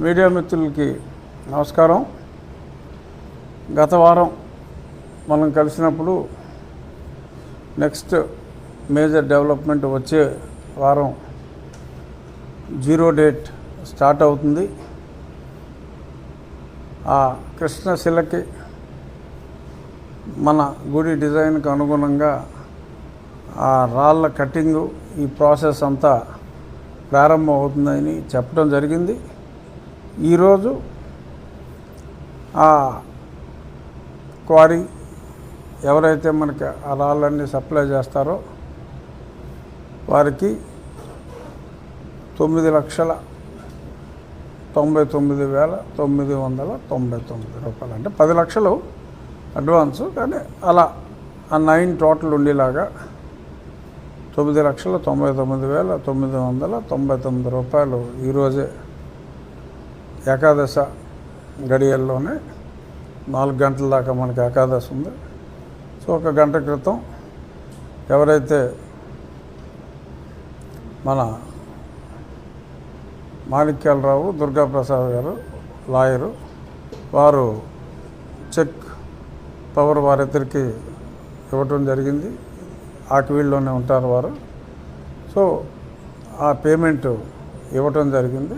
Media మిత్రులకి నమస్కారం. గత వారం మనం కలిసినప్పుడు నెక్స్ట్ మేజర్ డెవలప్మెంట్ వచ్చే వారం 0 డేట్ స్టార్ట్ అవుతుంది. ఆ కృష్ణశిలకి మన గుడి డిజైన్కి అనుగుణంగా ఆ రాళ్ళ కటింగు ఈ ప్రాసెస్ అంతా ప్రారంభం అవుతుందని చెప్పడం జరిగింది. ఈరోజు ఆ క్వారీ ఎవరైతే మనకి ఆ రాళ్ళన్నీ సప్లై చేస్తారో వారికి 9,99,999 రూపాయలు, అంటే 10 లక్షలు అడ్వాన్సు, కానీ అలా ఆ 9 టోటల్ ఉండేలాగా 9,99,999 రూపాయలు ఈరోజే ఏకాదశ గడియల్లోనే 4 గంటల దాకా మనకి ఏకాదశి ఉంది. సో 1 గంట క్రితం ఎవరైతే మన మాణిక్యాలరావు దుర్గాప్రసాద్ గారు లాయరు, వారు చెక్ పవర్ వారిద్దరికి ఇవ్వటం జరిగింది. ఆకివీళ్ళలోనే ఉంటారు వారు. సో ఆ పేమెంట్ ఇవ్వటం జరిగింది.